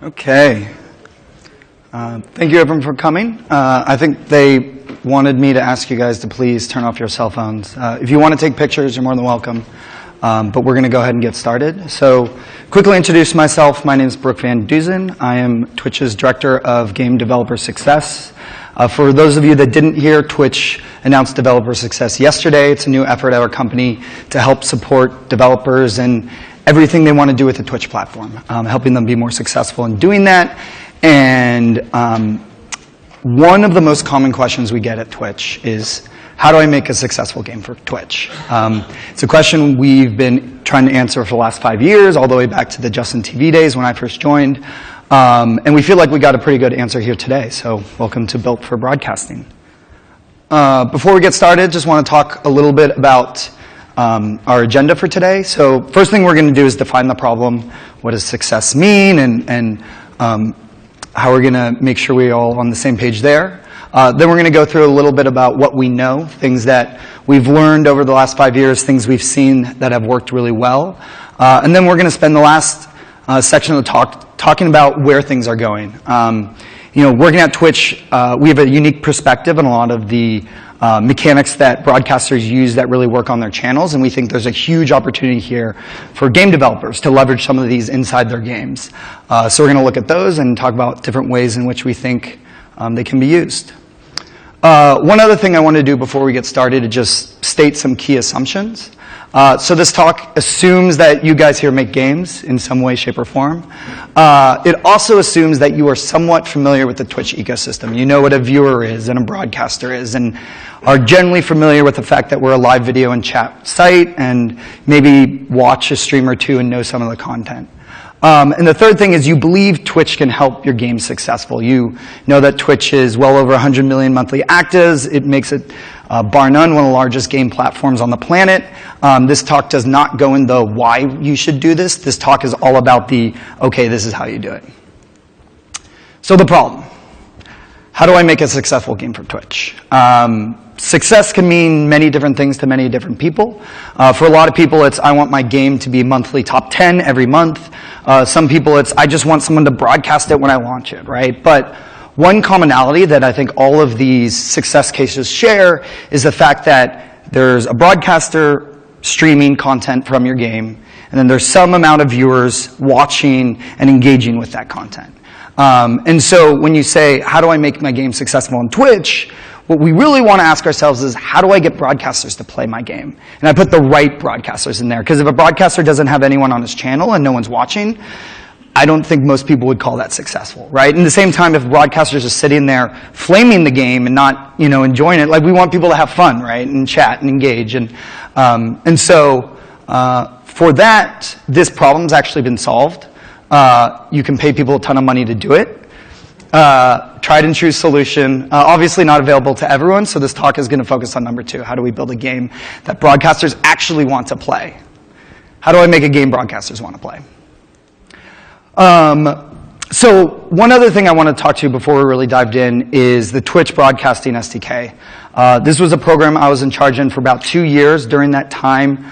Okay. Thank you, everyone, for coming. I think they wanted me to ask you guys to please turn off your cell phones. If you want to take pictures, you're more than welcome. But we're going to go ahead and get started. So, quickly introduce myself. My name is Brooke Van Duzen. I am Twitch's Director of Game Developer Success. For those of you that didn't hear, Twitch announced Developer Success yesterday. It's a new effort at our company to help support developers and everything they want to do with the Twitch platform, helping them be more successful in doing that. And one of the most common questions we get at Twitch is, how do I make a successful game for Twitch? It's a question we've been trying to answer for the last 5 years, all the way back to the Justin TV days when I first joined. And we feel like we got a pretty good answer here today, so welcome to Built for Broadcasting. Before we get started, just want to talk a little bit about our agenda for today. So first thing we're going to do is define the problem. What does success mean, and how we're going to make sure we're all on the same page there. Then we're going to go through a little bit about what we know, things that we've learned over the last 5 years, things we've seen that have worked really well. And then we're going to spend the last section of the talk talking about where things are going. Working at Twitch, we have a unique perspective on a lot of the mechanics that broadcasters use that really work on their channels, and we think there's a huge opportunity here for game developers to leverage some of these inside their games. So we're going to look at those and talk about different ways in which we think they can be used. One other thing I want to do before we get started is just state some key assumptions. So this talk assumes that you guys here make games in some way, shape, or form. It also assumes that you are somewhat familiar with the Twitch ecosystem. You know what a viewer is and a broadcaster is, and are generally familiar with the fact that we're a live video and chat site, and maybe watch a stream or two and know some of the content. And the third thing is you believe Twitch can help your game successful. You know that Twitch is well over 100 million monthly actives. It makes it, bar none, one of the largest game platforms on the planet. This talk does not go into why you should do this. This talk is all about the, okay, this is how you do it. So the problem. How do I make a successful game for Twitch? Success can mean many different things to many different people. For a lot of people, it's I want my game to be monthly top 10 every month. Some people, it's I just want someone to broadcast it when I launch it, right? But one commonality that I think all of these success cases share is the fact that there's a broadcaster streaming content from your game, and then there's some amount of viewers watching and engaging with that content. And so when you say, how do I make my game successful on Twitch? What we really want to ask ourselves is, how do I get broadcasters to play my game? And I put the right broadcasters in there, because if a broadcaster doesn't have anyone on his channel and no one's watching, I don't think most people would call that successful, right? And at the same time, if broadcasters are sitting there flaming the game and not, enjoying it, like we want people to have fun, right? And chat and engage. And so for that, this problem's actually been solved. You can pay people a ton of money to do it. Tried and true solution, obviously not available to everyone, so this talk is going to focus on number 2. How do we build a game that broadcasters actually want to play? How do I make a game broadcasters want to play? So one other thing I want to talk to you before we really dived in is the Twitch Broadcasting SDK. This was a program I was in charge in for about 2 years. During that time,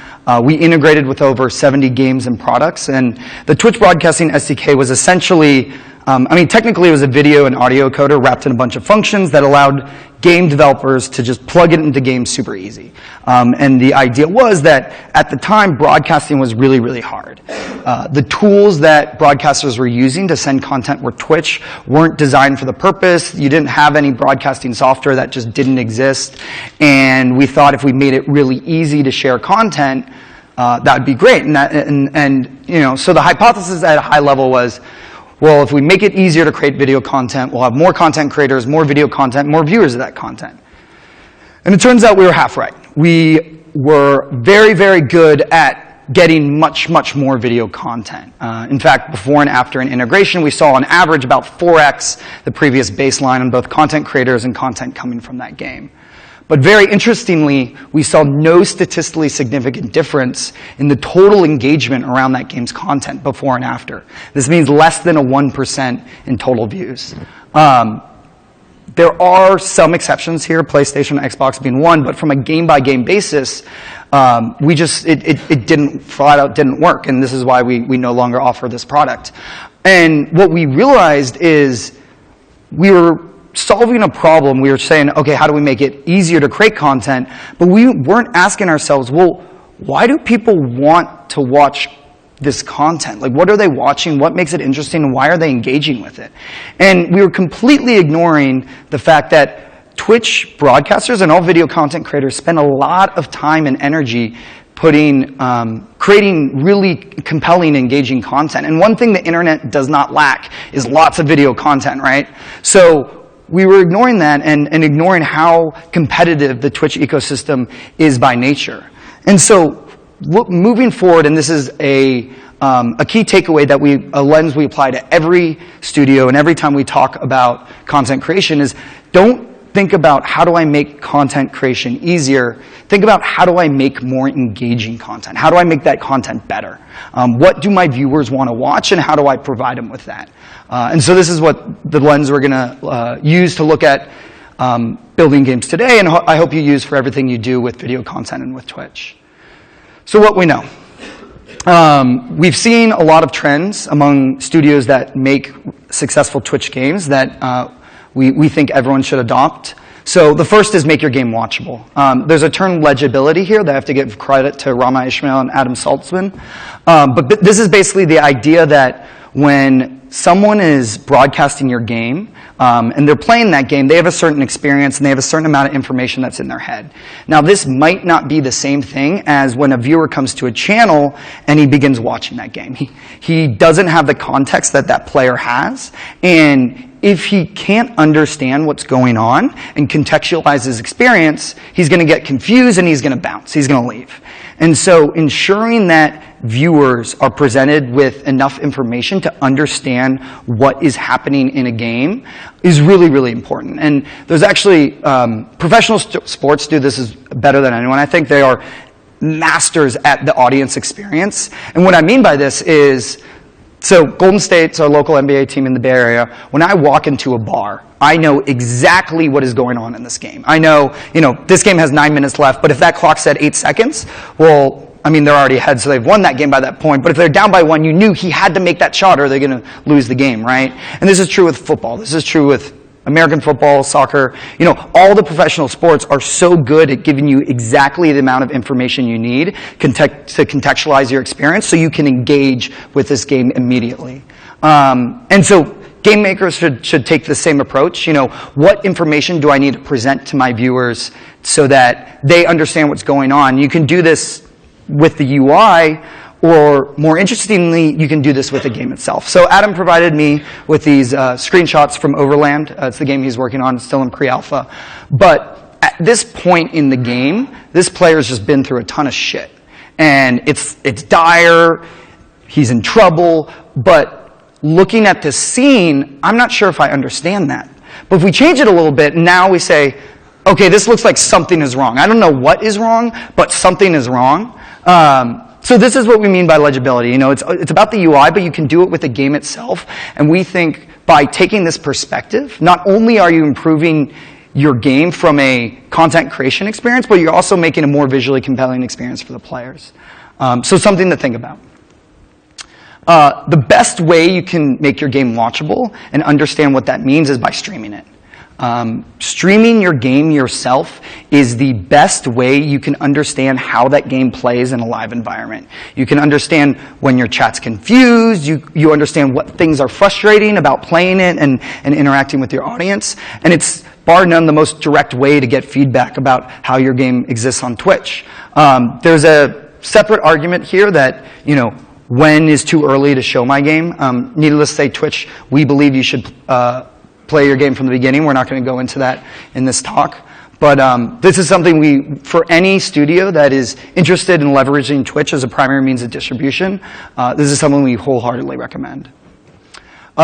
we integrated with over 70 games and products, and the Twitch Broadcasting SDK was essentially, technically it was a video and audio coder wrapped in a bunch of functions that allowed game developers to just plug it into games super easy. And the idea was that at the time, broadcasting was really, really hard. The tools that broadcasters were using to send content with Twitch weren't designed for the purpose. You didn't have any broadcasting software, that just didn't exist. And we thought if we made it really easy to share content, that would be great. So the hypothesis at a high level was, well, if we make it easier to create video content, we'll have more content creators, more video content, more viewers of that content. And it turns out we were half right. We were very, very good at getting much, much more video content. In fact, before and after an integration, we saw on average about 4x the previous baseline on both content creators and content coming from that game. But very interestingly, we saw no statistically significant difference in the total engagement around that game's content before and after. This means less than a 1% in total views. There are some exceptions here, PlayStation and Xbox being one, but from a game-by-game basis, it didn't, flat out didn't work, and this is why we no longer offer this product. And what we realized is we were solving a problem. We were saying, okay, how do we make it easier to create content? But we weren't asking ourselves, well, why do people want to watch this content? Like, what are they watching? What makes it interesting? And why are they engaging with it? And we were completely ignoring the fact that Twitch broadcasters and all video content creators spend a lot of time and energy creating really compelling, engaging content. And one thing the internet does not lack is lots of video content, right? So we were ignoring that and ignoring how competitive the Twitch ecosystem is by nature. And so moving forward, and this is a key takeaway a lens we apply to every studio and every time we talk about content creation is don't think about how do I make content creation easier. Think about how do I make more engaging content? How do I make that content better? What do my viewers want to watch and how do I provide them with that? And so this is what the lens we're going to use to look at building games today, and I hope you use for everything you do with video content and with Twitch. So what we know. We've seen a lot of trends among studios that make successful Twitch games that we think everyone should adopt. So the first is make your game watchable. There's a term legibility here that I have to give credit to Rama Ishmael and Adam Saltzman. But this is basically the idea that when someone is broadcasting your game and they're playing that game, they have a certain experience and they have a certain amount of information that's in their head. Now, this might not be the same thing as when a viewer comes to a channel and he begins watching that game. He doesn't have the context that that player has, and if he can't understand what's going on and contextualize his experience, he's going to get confused and he's going to bounce. He's going to leave. And so ensuring that viewers are presented with enough information to understand what is happening in a game is really, really important. And there's actually, professional sports do this better than anyone. I think they are masters at the audience experience. And what I mean by this is, so Golden State's our local NBA team in the Bay Area. When I walk into a bar, I know exactly what is going on in this game. I know, this game has 9 minutes left, but if that clock said 8 seconds, well, I mean, they're already ahead, so they've won that game by that point. But if they're down by 1, you knew he had to make that shot or they're going to lose the game, right? And this is true with football. This is true with American football, soccer. All the professional sports are so good at giving you exactly the amount of information you need to contextualize your experience so you can engage with this game immediately. And so game makers should take the same approach. What information do I need to present to my viewers so that they understand what's going on? You can do this with the UI, or more interestingly, you can do this with the game itself. So Adam provided me with these screenshots from Overland. It's the game he's working on. It's still in pre-alpha. But at this point in the game, this player's just been through a ton of shit. And it's dire. He's in trouble. But looking at this scene, I'm not sure if I understand that. But if we change it a little bit, now we say, okay, this looks like something is wrong. I don't know what is wrong, but something is wrong. So this is what we mean by legibility. It's about the UI, but you can do it with the game itself. And we think by taking this perspective, not only are you improving your game from a content creation experience, but you're also making a more visually compelling experience for the players. So something to think about. The best way you can make your game watchable and understand what that means is by streaming it. Streaming your game yourself is the best way you can understand how that game plays in a live environment. You can understand when your chat's confused, you understand what things are frustrating about playing it and interacting with your audience, and it's bar none the most direct way to get feedback about how your game exists on Twitch. There's a separate argument here that, when is too early to show my game? Needless to say, Twitch, we believe you should play your game from the beginning. We're not going to go into that in this talk. But this is something for any studio that is interested in leveraging Twitch as a primary means of distribution, this is something we wholeheartedly recommend.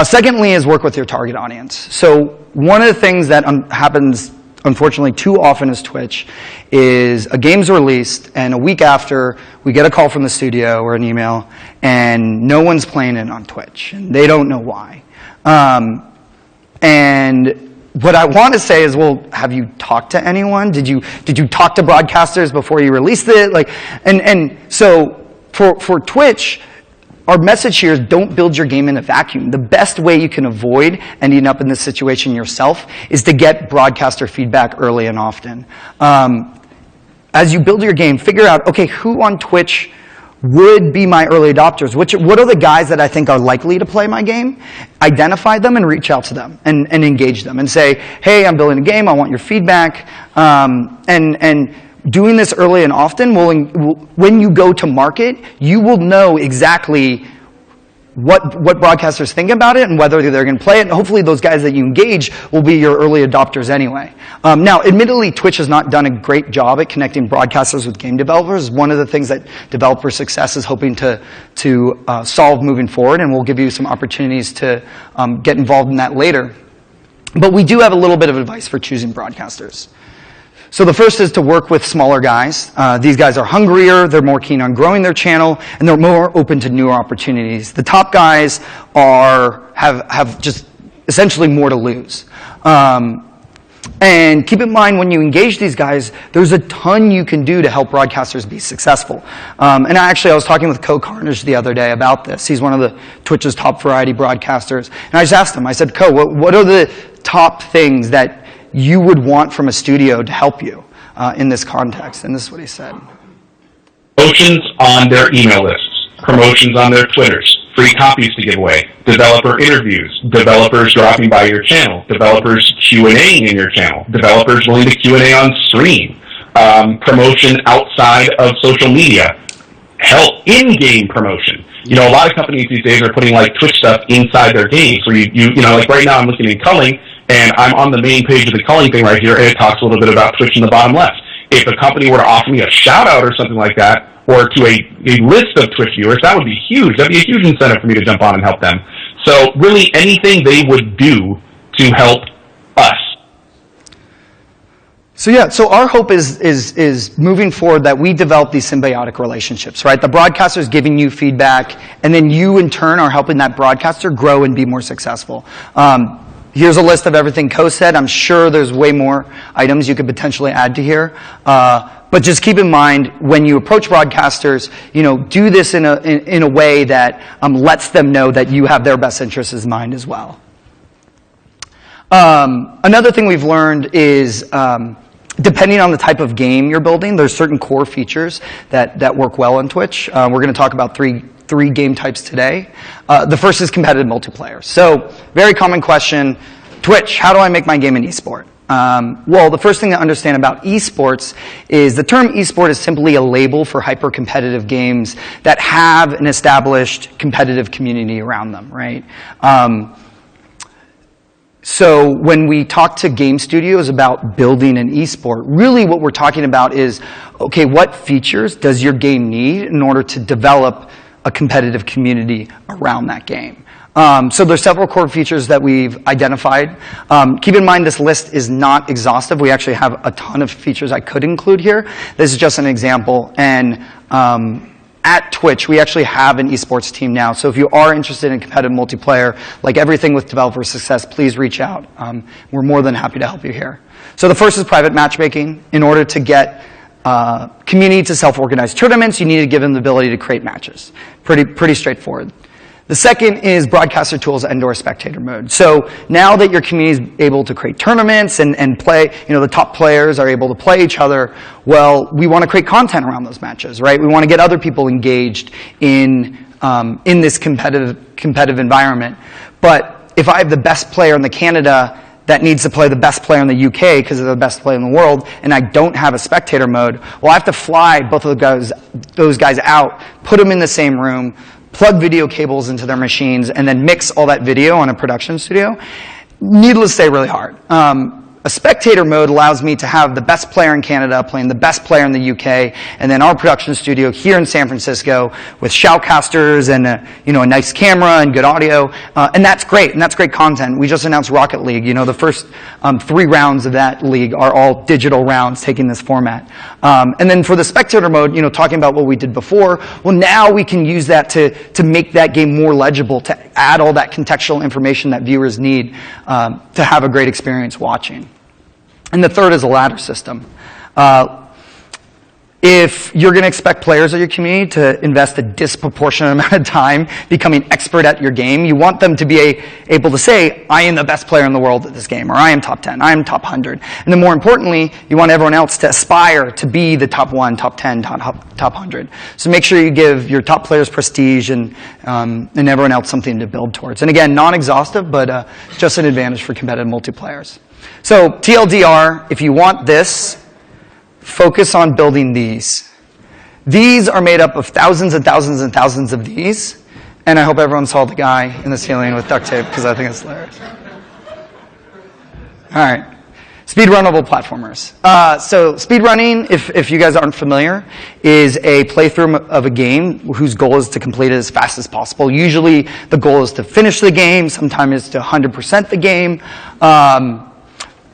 Secondly is work with your target audience. So one of the things that happens, unfortunately, too often as Twitch is a game's released, and a week after, we get a call from the studio or an email, and no one's playing it on Twitch, and they don't know why. And what I want to say is, well, have you talked to anyone? Did you talk to broadcasters before you released it? And so for Twitch, our message here is don't build your game in a vacuum. The best way you can avoid ending up in this situation yourself is to get broadcaster feedback early and often. As you build your game, figure out, okay, who on Twitch would be my early adopters? What are the guys that I think are likely to play my game? Identify them and reach out to them and engage them and say, hey, I'm building a game, I want your feedback. And doing this early and often, when you go to market, you will know exactly what broadcasters think about it and whether they're going to play it. And hopefully those guys that you engage will be your early adopters anyway. Now, admittedly, Twitch has not done a great job at connecting broadcasters with game developers. One of the things that Developer Success is hoping to solve moving forward, and we'll give you some opportunities to get involved in that later. But we do have a little bit of advice for choosing broadcasters. So the first is to work with smaller guys. These guys are hungrier, they're more keen on growing their channel, and they're more open to newer opportunities. The top guys have just essentially more to lose. And keep in mind, when you engage these guys, there's a ton you can do to help broadcasters be successful. And I was talking with Co Carnage the other day about this. He's one of the Twitch's top variety broadcasters. And I just asked him, I said, Co, what are the top things that you would want from a studio to help you in this context? And this is what he said. Promotions on their email lists, promotions on their Twitters, free copies to give away, developer interviews, developers dropping by your channel, developers Q&Aing in your channel, developers willing to Q&A on stream, promotion outside of social media, hell, in-game promotion. You know, a lot of companies these days are putting like Twitch stuff inside their games. Where you know, like right now I'm looking at culling, and I'm on the main page of the culling thing right here, and it talks a little bit about Twitch in the bottom left. If a company were to offer me a shout out or something like that, or to a list of Twitch viewers, that would be huge. That'd be a huge incentive for me to jump on and help them. So really anything they would do to help us. So yeah, so our hope is moving forward that we develop these symbiotic relationships, right? The broadcaster's giving you feedback, and then you in turn are helping that broadcaster grow and be more successful. Here's a list of everything Co said. I'm sure there's way more items you could potentially add to here. But just keep in mind, when you approach broadcasters, you know, do this in a way that lets them know that you have their best interests in mind as well. Another thing we've learned is, depending on the type of game you're building, there's certain core features that work well on Twitch. We're going to talk about three game types today. The first is competitive multiplayer. So, very common question, Twitch, how do I make my game an esport? Well, the first thing to understand about esports is the term esport is simply a label for hyper-competitive games that have an established competitive community around them, right? So when we talk to game studios about building an esport, really what we're talking about is, okay, what features does your game need in order to develop a competitive community around that game? So there's several core features that we've identified. Keep in mind this list is not exhaustive. We actually have a ton of features I could include here. This is just an example. And at Twitch, we actually have an esports team now. So if you are interested in competitive multiplayer, like everything with Developer Success, please reach out. We're more than happy to help you here. So the first is private matchmaking. In order to get community to self-organize tournaments, you need to give them the ability to create matches. Pretty straightforward. The second is broadcaster tools and/or spectator mode. So now that your community is able to create tournaments and play, you know, the top players are able to play each other, well, we want to create content around those matches, right? We want to get other people engaged in this competitive environment. But if I have the best player in the Canada that needs to play the best player in the UK because they're the best player in the world, and I don't have a spectator mode, well, I have to fly both of those guys out, put them in the same room, plug video cables into their machines, and then mix all that video on a production studio. Needless to say, really hard. A spectator mode allows me to have the best player in Canada playing the best player in the UK, and then our production studio here in San Francisco with shoutcasters and a nice camera and good audio, and that's great, and that's great content. We just announced Rocket League. You know, the first 3 rounds of that league are all digital rounds taking this format. And then for the spectator mode, you know, talking about what we did before, well, now we can use that to make that game more legible, to add all that contextual information that viewers need to have a great experience watching. And the third is a ladder system. If you're going to expect players of your community to invest a disproportionate amount of time becoming expert at your game, you want them to be able to say, I am the best player in the world at this game, or I am top 10, I am top 100. And then more importantly, you want everyone else to aspire to be the top 1, top 10, top 100. So make sure you give your top players prestige and everyone else something to build towards. And again, non-exhaustive, but just an advantage for competitive multiplayers. So TLDR, if you want this, focus on building these. These are made up of thousands and thousands and thousands of these. And I hope everyone saw the guy in the ceiling with duct tape, because I think it's hilarious. All right. Speedrunnable platformers. So speedrunning, if you guys aren't familiar, is a playthrough of a game whose goal is to complete it as fast as possible. Usually the goal is to finish the game. Sometimes it's to 100% the game.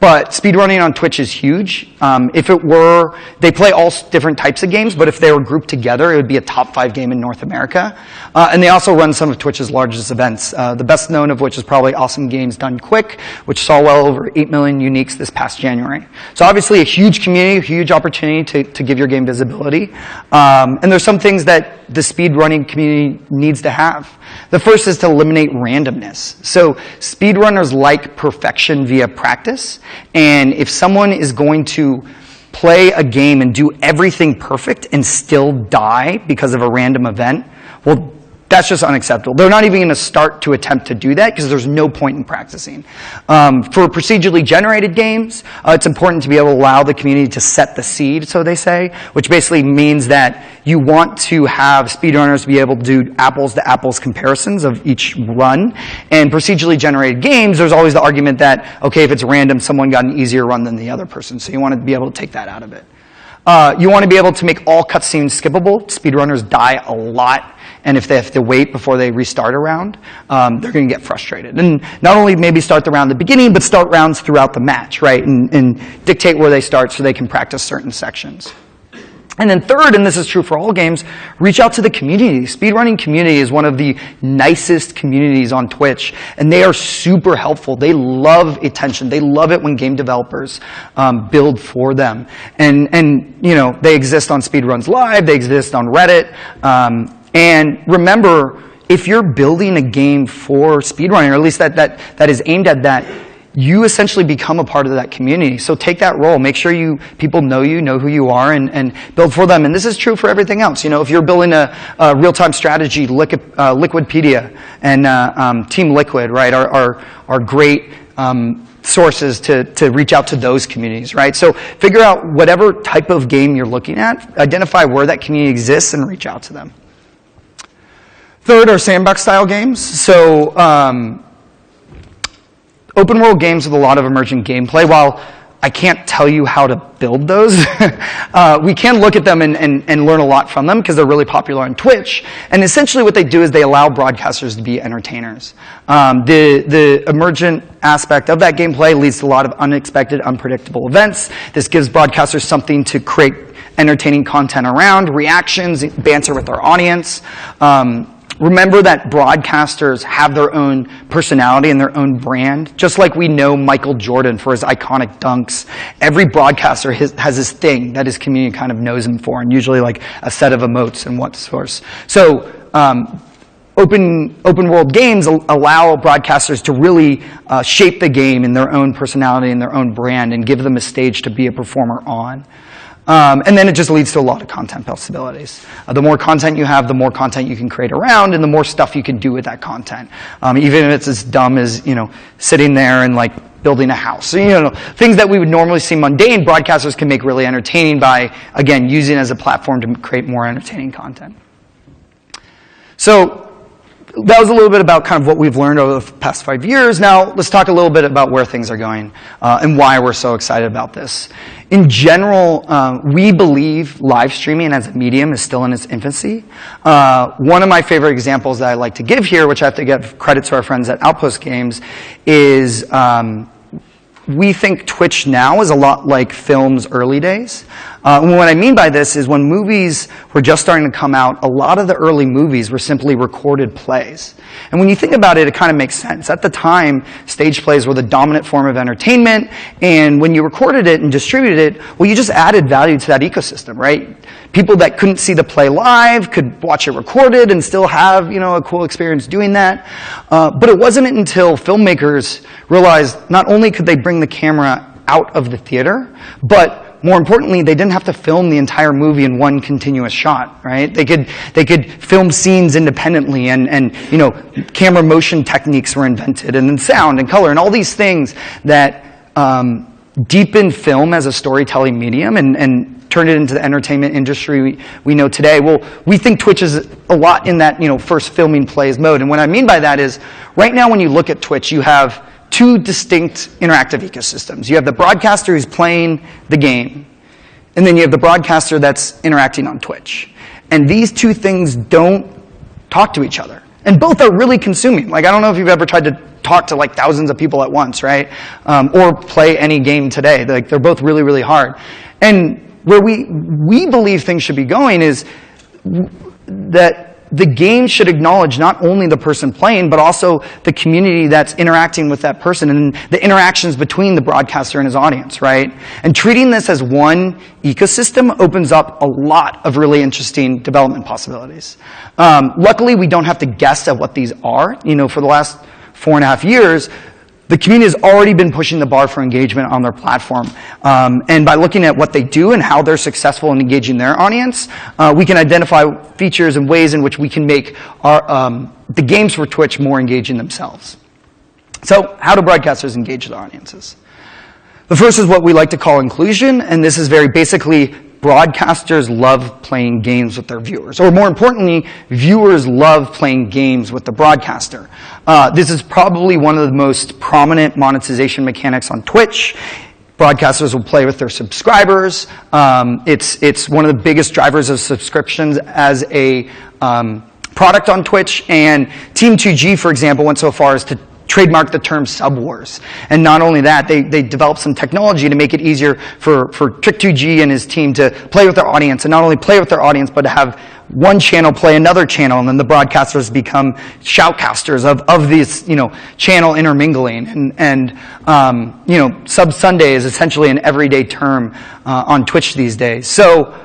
But speedrunning on Twitch is huge. If it were, they play all different types of games, but if they were grouped together, it would be a top 5 game in North America. And they also run some of Twitch's largest events, the best known of which is probably Awesome Games Done Quick, which saw well over 8 million uniques this past January. So obviously a huge community, a huge opportunity to give your game visibility. And there's some things that the speedrunning community needs to have. The first is to eliminate randomness. So speedrunners like perfection via practice. And if someone is going to play a game and do everything perfect and still die because of a random event, well, that's just unacceptable. They're not even going to start to attempt to do that because there's no point in practicing. For procedurally generated games, it's important to be able to allow the community to set the seed, so they say, which basically means that you want to have speedrunners be able to do apples-to-apples comparisons of each run. And procedurally generated games, there's always the argument that, okay, if it's random, someone got an easier run than the other person, so you want to be able to take that out of it. You want to be able to make all cutscenes skippable. Speedrunners die a lot, and if they have to wait before they restart a round, they're going to get frustrated. And not only maybe start the round at the beginning, but start rounds throughout the match, right? And dictate where they start so they can practice certain sections. And then third, and this is true for all games, reach out to the community. Speedrunning community is one of the nicest communities on Twitch, and they are super helpful. They love attention. They love it when game developers build for them. And you know, they exist on Speedruns Live. They exist on Reddit. And remember, if you're building a game for speedrunning, or at least that is aimed at that, you essentially become a part of that community. So take that role. Make sure people know you, know who you are, and build for them. And this is true for everything else. You know, if you're building a real-time strategy, Liquidpedia and Team Liquid, right, are great sources to reach out to those communities, right? So figure out whatever type of game you're looking at, identify where that community exists, and reach out to them. Third are sandbox-style games. So open world games with a lot of emergent gameplay. While I can't tell you how to build those, we can look at them and learn a lot from them because they're really popular on Twitch. And essentially what they do is they allow broadcasters to be entertainers. The emergent aspect of that gameplay leads to a lot of unexpected, unpredictable events. This gives broadcasters something to create entertaining content around, reactions, banter with their audience. Remember that broadcasters have their own personality and their own brand. Just like we know Michael Jordan for his iconic dunks, every broadcaster has this thing that his community kind of knows him for, and usually like a set of emotes and what source. So open world games allow broadcasters to really shape the game in their own personality and their own brand and give them a stage to be a performer on. And then it just leads to a lot of content possibilities. The more content you have, the more content you can create around, and the more stuff you can do with that content. Even if it's as dumb as, you know, sitting there and like building a house. So, you know, things that we would normally see mundane, broadcasters can make really entertaining by, again, using it as a platform to create more entertaining content. So that was a little bit about kind of what we've learned over the past 5 years. Now, let's talk a little bit about where things are going and why we're so excited about this. In general, we believe live streaming as a medium is still in its infancy. One of my favorite examples that I like to give here, which I have to give credit to our friends at Outpost Games, is we think Twitch now is a lot like film's early days. And what I mean by this is when movies were just starting to come out, a lot of the early movies were simply recorded plays. And when you think about it, it kind of makes sense. At the time, stage plays were the dominant form of entertainment, and when you recorded it and distributed it, well, you just added value to that ecosystem, right? People that couldn't see the play live could watch it recorded and still have, a cool experience doing that. But it wasn't until filmmakers realized not only could they bring the camera out of the theater, but more importantly, they didn't have to film the entire movie in one continuous shot, right? They could film scenes independently, and camera motion techniques were invented, and then sound and color and all these things that deepen film as a storytelling medium and turn it into the entertainment industry we know today. Well, we think Twitch is a lot in that first filming plays mode, and what I mean by that is right now when you look at Twitch, you have two distinct interactive ecosystems. You have the broadcaster who's playing the game, and then you have the broadcaster that's interacting on Twitch. And these two things don't talk to each other. And both are really consuming. Like, I don't know if you've ever tried to talk to like thousands of people at once, right? Or play any game today. They're both really, really hard. And where we believe things should be going is that the game should acknowledge not only the person playing, but also the community that's interacting with that person and the interactions between the broadcaster and his audience, right? And treating this as one ecosystem opens up a lot of really interesting development possibilities. Luckily, we don't have to guess at what these are. For the last 4.5 years, the community has already been pushing the bar for engagement on their platform. And by looking at what they do and how they're successful in engaging their audience, we can identify features and ways in which we can make the games for Twitch more engaging themselves. So how do broadcasters engage their audiences? The first is what we like to call inclusion, and this is very basically broadcasters love playing games with their viewers. Or more importantly, viewers love playing games with the broadcaster. This is probably one of the most prominent monetization mechanics on Twitch. Broadcasters will play with their subscribers. It's one of the biggest drivers of subscriptions as a product on Twitch. And Team 2G, for example, went so far as to trademark the term subwars. And not only that, they developed some technology to make it easier for Trick2G and his team to play with their audience, and not only play with their audience, but to have one channel play another channel, and then the broadcasters become shoutcasters of this, channel intermingling. And Sub Sunday is essentially an everyday term on Twitch these days. So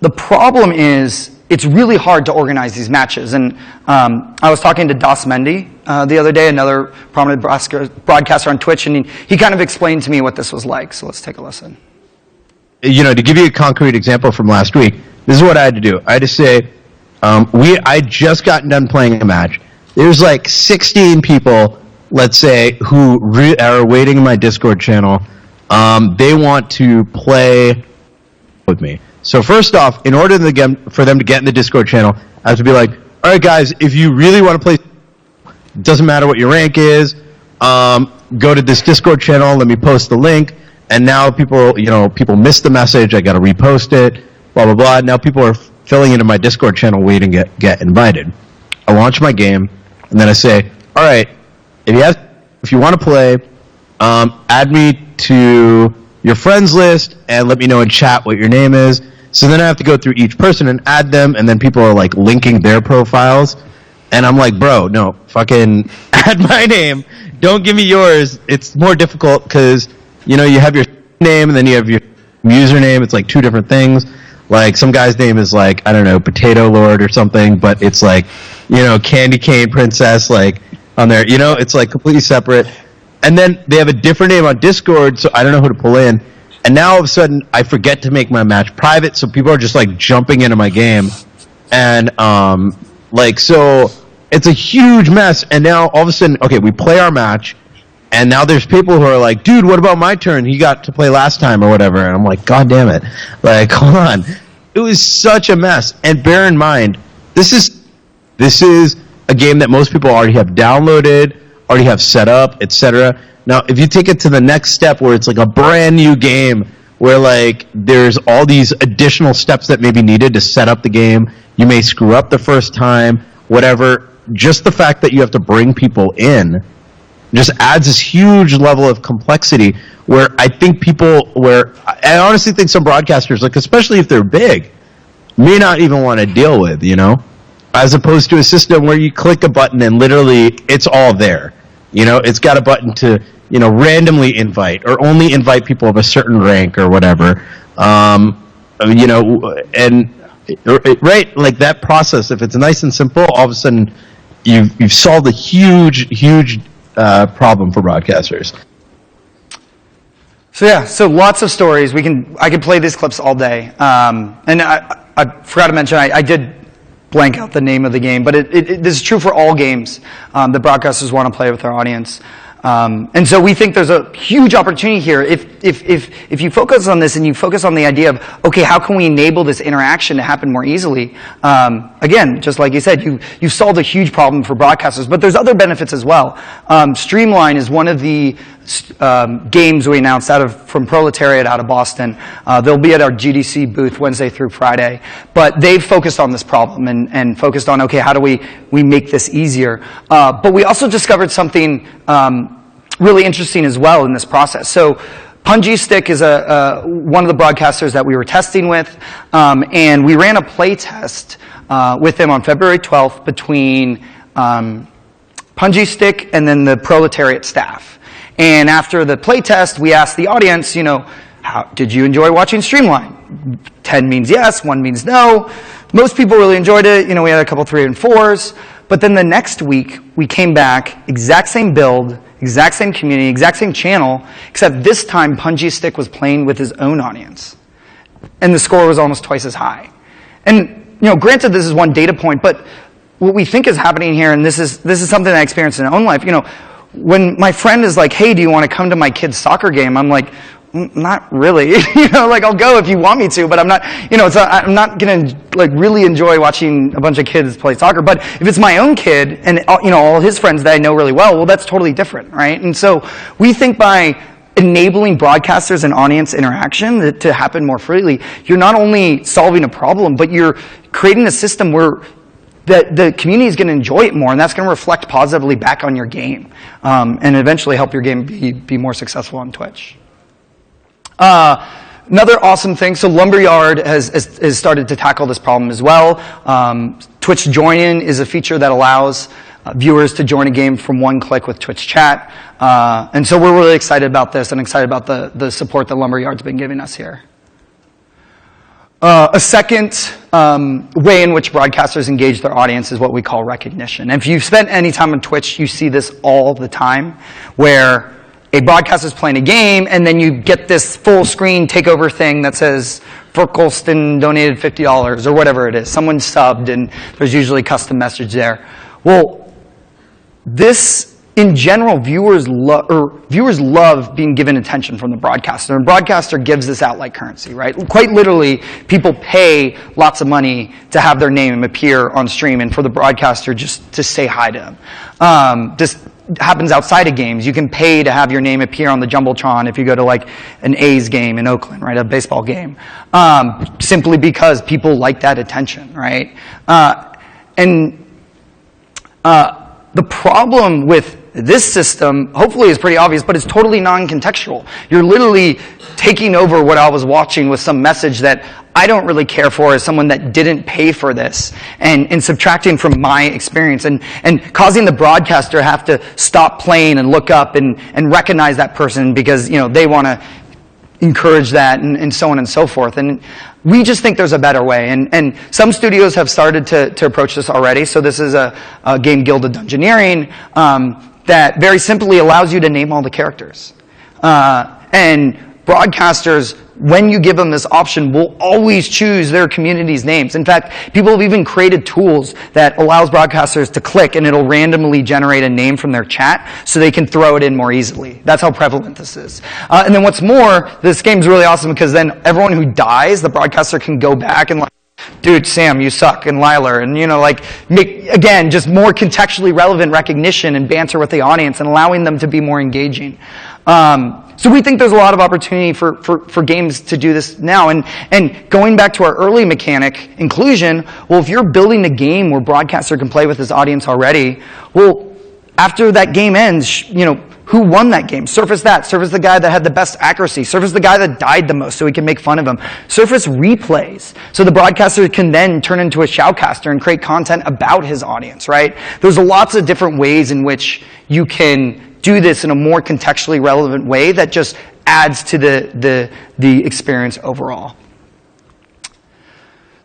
the problem is, it's really hard to organize these matches. And I was talking to Das Mendy the other day, another prominent broadcaster on Twitch, and he kind of explained to me what this was like. So let's take a listen. To give you a concrete example from last week, this is what I had to do. I had to say, I just gotten done playing a match. There's like 16 people, let's say, who are waiting in my Discord channel. They want to play with me. So first off, in order for them to get in the Discord channel, I have to be like, all right, guys, if you really want to play, it doesn't matter what your rank is, go to this Discord channel, let me post the link, and now people missed the message, I got to repost it, blah, blah, blah. Now people are filling into my Discord channel waiting to get invited. I launch my game, and then I say, all right, if you want to play, add me to your friends list and let me know in chat what your name is. So then I have to go through each person and add them, and then people are like linking their profiles. And I'm like, bro, no, fucking add my name. Don't give me yours. It's more difficult because, you have your name and then you have your username. It's like two different things. Like some guy's name is like, I don't know, Potato Lord or something, but it's like, Candy Cane Princess, like on there, it's like completely separate. And then they have a different name on Discord, so I don't know who to pull in. And now all of a sudden, I forget to make my match private, so people are just like jumping into my game. And so it's a huge mess. And now all of a sudden, okay, we play our match, and now there's people who are like, dude, what about my turn? He got to play last time or whatever. And I'm like, God damn it. Like, hold on. It was such a mess. And bear in mind, this is a game that most people already have downloaded, already have set up, etc. Now, if you take it to the next step where it's like a brand new game where like there's all these additional steps that may be needed to set up the game, you may screw up the first time, whatever, just the fact that you have to bring people in just adds this huge level of complexity where I honestly think some broadcasters, like especially if they're big, may not even want to deal with, as opposed to a system where you click a button and literally it's all there. It's got a button to, randomly invite or only invite people of a certain rank or whatever. you know, and right, like that process. If it's nice and simple, all of a sudden you've solved a huge problem for broadcasters. So yeah, so lots of stories. I could play these clips all day. And I forgot to mention, I did blank out the name of the game, but this is true for all games that broadcasters want to play with their audience. And so we think there's a huge opportunity here. If you focus on this and you focus on the idea of, okay, how can we enable this interaction to happen more easily? Again, just like you said, you solved a huge problem for broadcasters, but there's other benefits as well. Streamline is one of the games we announced from Proletariat out of Boston. They'll be at our GDC booth Wednesday through Friday, but they've focused on this problem and focused on, okay, how do we make this easier? But we also discovered something really interesting as well in this process. So Punji Stick is one of the broadcasters that we were testing with, and we ran a play test with them on February 12th between Punji Stick and then the Proletariat staff. And after the play test, we asked the audience, you know, did you enjoy watching Streamline? 10 means yes, 1 means no. Most people really enjoyed it. You know, we had a couple 3 and 4s. But then the next week, we came back, exact same build, exact same community, exact same channel, except this time Punji Stick was playing with his own audience. And the score was almost twice as high. And, you know, granted this is one data point, but what we think is happening here, and this is something I experienced in my own life, you know, when my friend is like, hey, do you want to come to my kid's soccer game? I'm like, not really. You know, like I'll go if you want me to, but I'm not, you know, I'm not going to like really enjoy watching a bunch of kids play soccer. But if it's my own kid and, you know, all his friends that I know really well, that's totally different, right? And so we think by enabling broadcasters and audience interaction to happen more freely, you're not only solving a problem, but you're creating a system where the community is going to enjoy it more, and that's going to reflect positively back on your game, and eventually help your game be more successful on Twitch. Another awesome thing, so Lumberyard has started to tackle this problem as well. Twitch Join-In is a feature that allows viewers to join a game from one click with Twitch chat. And so we're really excited about this and excited about the support that Lumberyard's been giving us here. A second way in which broadcasters engage their audience is what we call recognition. And if you've spent any time on Twitch, you see this all the time, where a broadcaster is playing a game, and then you get this full screen takeover thing that says, Colston donated $50, or whatever it is. Someone subbed, and there's usually a custom message there. Well, this, in general, viewers love being given attention from the broadcaster. And the broadcaster gives this out like currency, right? Quite literally, people pay lots of money to have their name appear on stream and for the broadcaster just to say hi to them. This happens outside of games. You can pay to have your name appear on the Jumbotron if you go to like an A's game in Oakland, right? A baseball game. Simply because people like that attention, right? The problem with this system, hopefully, is pretty obvious, but it's totally non-contextual. You're literally taking over what I was watching with some message that I don't really care for as someone that didn't pay for this, and subtracting from my experience, and causing the broadcaster to have to stop playing and look up and recognize that person because, you know, they want to encourage that, and so on and so forth. And we just think there's a better way. And some studios have started to approach this already. So this is a game, Gilded Dungeoneering, that very simply allows you to name all the characters. And broadcasters, when you give them this option, will always choose their community's names. In fact, people have even created tools that allows broadcasters to click and it'll randomly generate a name from their chat so they can throw it in more easily. That's how prevalent this is. And then what's more, this game's really awesome because then everyone who dies, the broadcaster can go back and like, dude, Sam, you suck, and Liler, and, you know, like, make, again, just more contextually relevant recognition and banter with the audience and allowing them to be more engaging. So we think there's a lot of opportunity for games to do this now. And going back to our early mechanic, inclusion, well, if you're building a game where broadcaster can play with his audience already, well, after that game ends, you know, who won that game? Surface that. Surface the guy that had the best accuracy. Surface the guy that died the most so we can make fun of him. Surface replays so the broadcaster can then turn into a shoutcaster and create content about his audience, right? There's lots of different ways in which you can do this in a more contextually relevant way that just adds to the experience overall.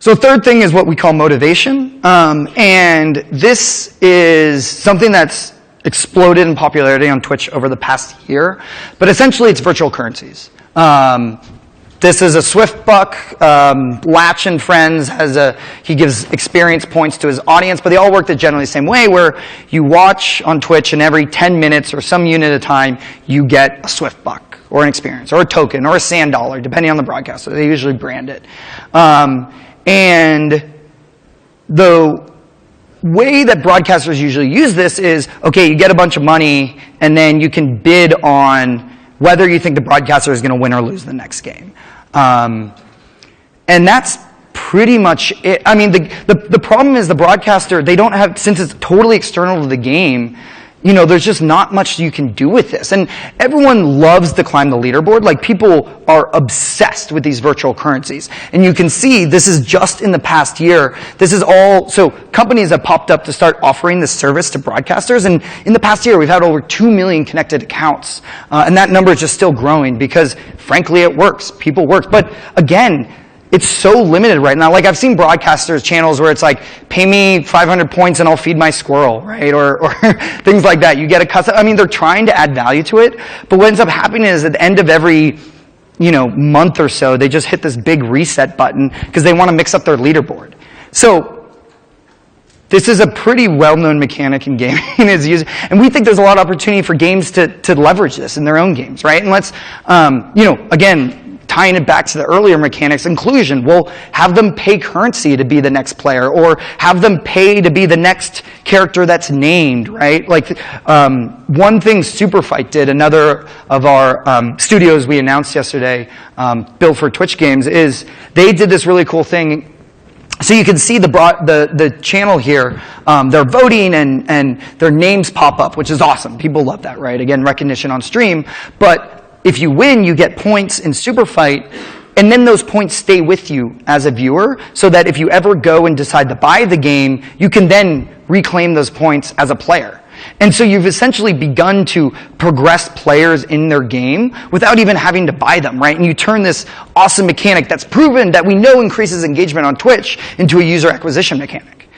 So third thing is what we call motivation. And this is something that's exploded in popularity on Twitch over the past year. But essentially, it's virtual currencies. This is a Swift buck. Latch and Friends he gives experience points to his audience, but they all work the generally the same way, where you watch on Twitch and every 10 minutes or some unit of time, you get a Swift buck or an experience or a token or a sand dollar, depending on the broadcaster. They usually brand it. And the way that broadcasters usually use this is, okay, you get a bunch of money, and then you can bid on whether you think the broadcaster is going to win or lose the next game. And that's pretty much it. I mean, the problem is the broadcaster, they don't have, since it's totally external to the game, you know, there's just not much you can do with this. And everyone loves to climb the leaderboard. Like, people are obsessed with these virtual currencies. And you can see this is just in the past year. This is all, so companies have popped up to start offering this service to broadcasters. And in the past year, we've had over 2 million connected accounts. And that number is just still growing because, frankly, it works. People work. But again, it's so limited right now. Like, I've seen broadcasters' channels where it's like, pay me 500 points and I'll feed my squirrel, right? Or things like that. You get a custom. I mean, they're trying to add value to it, but what ends up happening is at the end of every, you know, month or so, they just hit this big reset button because they want to mix up their leaderboard. So this is a pretty well-known mechanic in gaming, and we think there's a lot of opportunity for games to leverage this in their own games, right? And let's, you know, again, tying it back to the earlier mechanics, inclusion. We'll have them pay currency to be the next player, or have them pay to be the next character that's named, right? Like, one thing Superfight did, another of our studios we announced yesterday, built for Twitch games, is they did this really cool thing. So you can see the channel here. They're voting and their names pop up, which is awesome. People love that, right? Again, recognition on stream. But if you win, you get points in Superfight, and then those points stay with you as a viewer, so that if you ever go and decide to buy the game, you can then reclaim those points as a player. And so you've essentially begun to progress players in their game without even having to buy them, right? And you turn this awesome mechanic that's proven that we know increases engagement on Twitch into a user acquisition mechanic.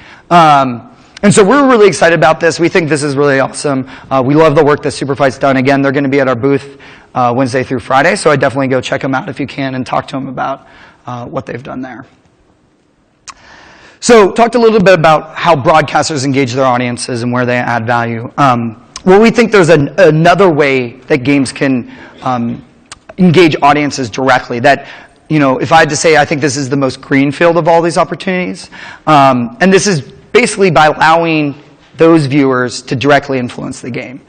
And so we're really excited about this. We think this is really awesome. We love the work that Superfight's done. Again, they're going to be at our booth Wednesday through Friday, so I definitely go check them out if you can and talk to them about what they've done there. So talked a little bit about how broadcasters engage their audiences and where they add value. Well, we think there's another way that games can engage audiences directly. That, you know, if I had to say, I think this is the most greenfield of all these opportunities. And this is basically by allowing those viewers to directly influence the game.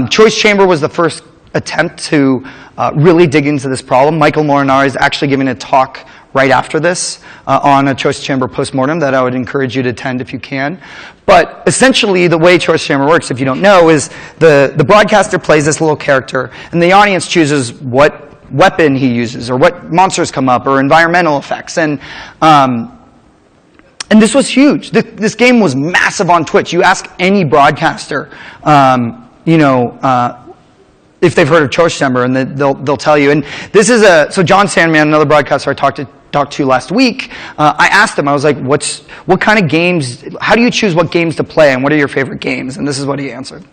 Choice Chamber was the first attempt to really dig into this problem. Michael Molinari is actually giving a talk right after this on a Choice Chamber postmortem that I would encourage you to attend if you can. But essentially, the way Choice Chamber works, if you don't know, is the broadcaster plays this little character, and the audience chooses what weapon he uses, or what monsters come up, or environmental effects. And this was huge. This game was massive on Twitch. You ask any broadcaster, you know, if they've heard of Choice Chamber, and they'll tell you. And this is so John Sandman, another broadcaster I talked to last week, I asked him, I was like, what kind of games, how do you choose what games to play, and what are your favorite games? And this is what he answered.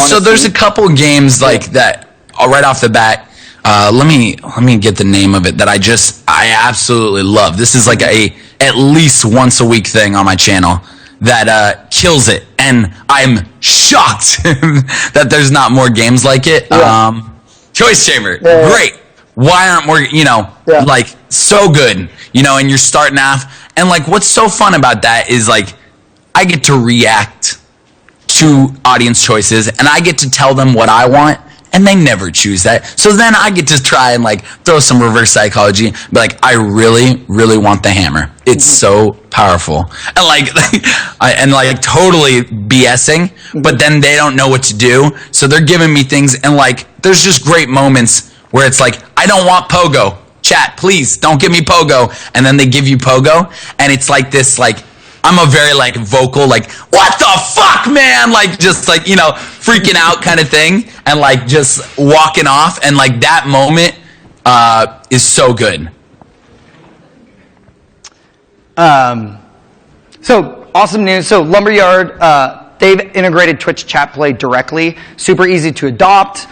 So there's a couple games like that right off the bat. Let me get the name of it that I absolutely love. This is like at least once a week thing on my channel that kills it, and I'm shocked that there's not more games like it. Yeah. Choice Chamber, great. Why aren't more, you know, like, so good, you know, and you're starting off, and like, what's so fun about that is, like, I get to react to audience choices, and I get to tell them what I want, and they never choose that. So then I get to try and, like, throw some reverse psychology, be like, I really, really want the hammer. It's so powerful. And like totally BSing, but then they don't know what to do. So they're giving me things, and like, there's just great moments where it's like, I don't want Pogo. Chat, please, don't give me Pogo. And then they give you Pogo, and it's like this, like, I'm a very, like, vocal, like, what the fuck, man? Like, just, like, you know, freaking out kind of thing, and, like, just walking off, and, like, that moment is so good. So awesome news. So Lumberyard, they've integrated Twitch chat play directly. Super easy to adopt.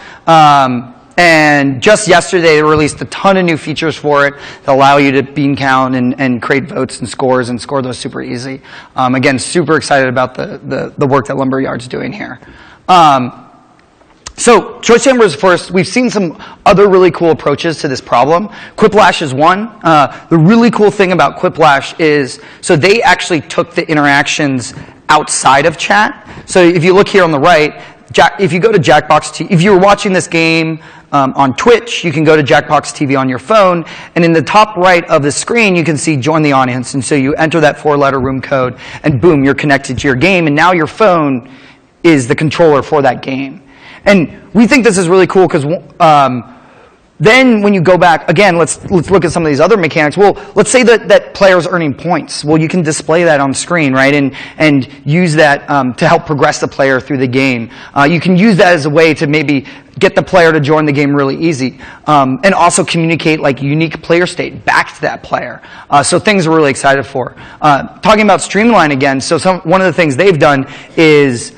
And just yesterday, they released a ton of new features for it that allow you to bean count and create votes and scores and score those super easy. Again, super excited about the work that Lumberyard's doing here. So choice chambers first. We've seen some other really cool approaches to this problem. Clipflash is one. The really cool thing about Clipflash is, so they actually took the interactions outside of chat. So if you look here on the right, if you go to Jackbox TV, if you're watching this game on Twitch, you can go to Jackbox TV on your phone, and in the top right of the screen, you can see join the audience. And so you enter that 4-letter room code, and boom, you're connected to your game, and now your phone is the controller for that game. And we think this is really cool because then when you go back, again, let's look at some of these other mechanics. Well, let's say that player's earning points. Well, you can display that on screen, right? And use that to help progress the player through the game. You can use that as a way to maybe get the player to join the game really easy. And also communicate like unique player state back to that player. So things we're really excited for. Talking about Streamline again, so one of the things they've done is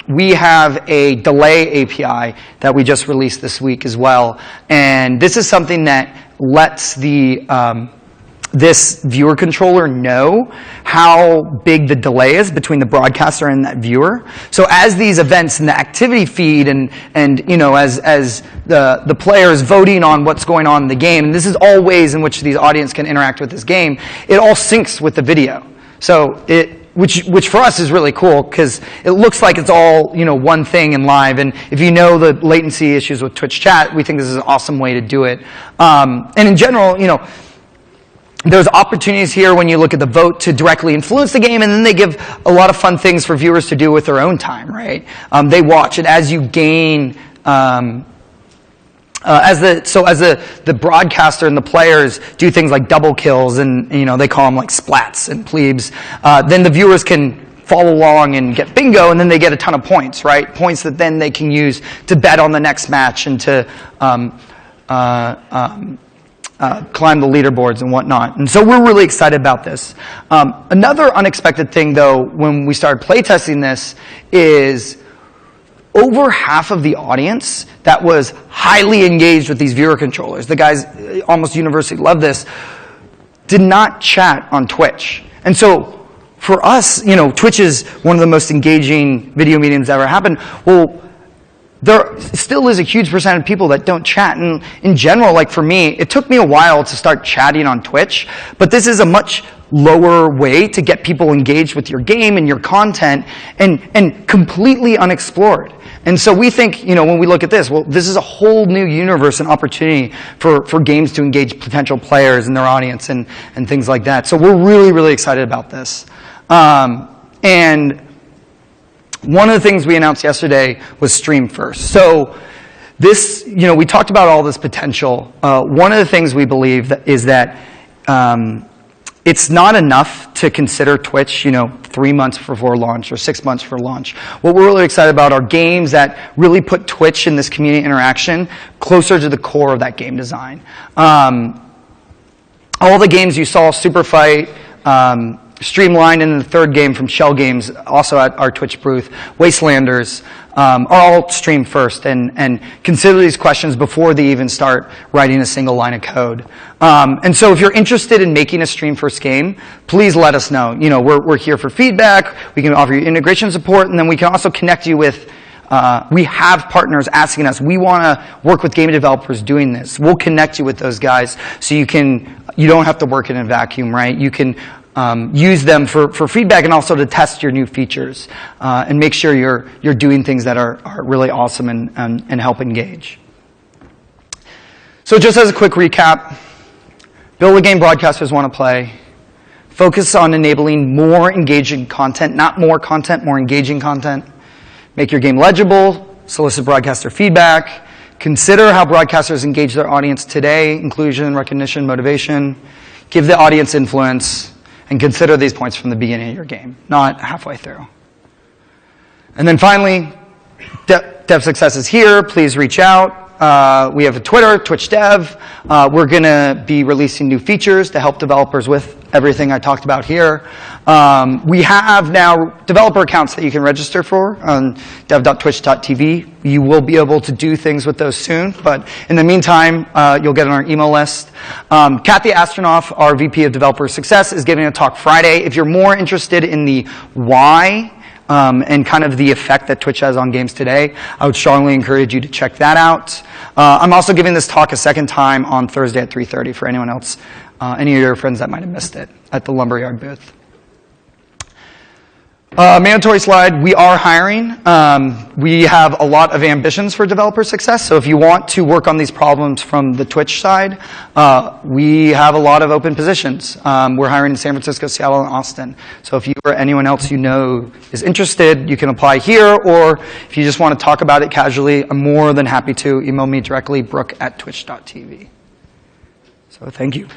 we have a delay API that we just released this week as well. And this is something that lets this viewer controller know how big the delay is between the broadcaster and that viewer. So as these events in the activity feed and you know, as the player is voting on what's going on in the game, and this is all ways in which these audience can interact with this game, it all syncs with the video. So which for us is really cool because it looks like it's all, you know, one thing in live. And if you know the latency issues with Twitch chat, we think this is an awesome way to do it. And in general, you know, there's opportunities here when you look at the vote to directly influence the game, and then they give a lot of fun things for viewers to do with their own time, right? They watch it as you gain. As the broadcaster and the players do things like double kills and, you know, they call them like splats and plebes, then the viewers can follow along and get bingo, and then they get a ton of points, right? Points that then they can use to bet on the next match and to climb the leaderboards and whatnot. And so we're really excited about this. Another unexpected thing, though, when we started playtesting this is over half of the audience that was highly engaged with these viewer controllers, the guys almost universally love this, did not chat on Twitch. And so for us, you know, Twitch is one of the most engaging video mediums that ever happened. Well, there still is a huge percent of people that don't chat. And in general, like for me, it took me a while to start chatting on Twitch, but this is a much lower way to get people engaged with your game and your content and completely unexplored. And so we think, you know, when we look at this, well, this is a whole new universe and opportunity for games to engage potential players and their audience and things like that. So we're really, really excited about this. And one of the things we announced yesterday was Stream First. So this, you know, we talked about all this potential. One of the things we believe is that it's not enough to consider Twitch, you know, 3 months before launch or 6 months for launch. What we're really excited about are games that really put Twitch and this community interaction closer to the core of that game design. All the games you saw, Super Fight, Streamline, and the third game from Shell Games, also at our Twitch booth, Wastelanders, are all stream first and consider these questions before they even start writing a single line of code. And so if you're interested in making a stream first game, please let us know. You know, we're here for feedback. We can offer you integration support, and then we can also connect you with we have partners asking us, we want to work with game developers doing this. We'll connect you with those guys so you don't have to work in a vacuum, right? You can use them for feedback and also to test your new features and make sure you're doing things that are really awesome and help engage. So just as a quick recap, build a game broadcasters want to play. Focus on enabling more engaging content, not more content, more engaging content. Make your game legible, solicit broadcaster feedback. Consider how broadcasters engage their audience today, inclusion, recognition, motivation. Give the audience influence. And consider these points from the beginning of your game, not halfway through. And then finally, Dev Success is here. Please reach out. We have a Twitter, Twitch Dev. We're going to be releasing new features to help developers with everything I talked about here. We have now developer accounts that you can register for on dev.twitch.tv. You will be able to do things with those soon, but in the meantime, you'll get on our email list. Kathy Astronoff, our VP of Developer Success, is giving a talk Friday. If you're more interested in the why and kind of the effect that Twitch has on games today, I would strongly encourage you to check that out. I'm also giving this talk a second time on Thursday at 3:30 for anyone else, any of your friends that might have missed it, at the Lumberyard booth. Mandatory slide, we are hiring. We have a lot of ambitions for developer success, so if you want to work on these problems from the Twitch side, we have a lot of open positions. We're hiring in San Francisco, Seattle, and Austin. So if you or anyone else you know is interested, you can apply here, or if you just want to talk about it casually, I'm more than happy to. Email me directly, brooke@twitch.tv. So thank you.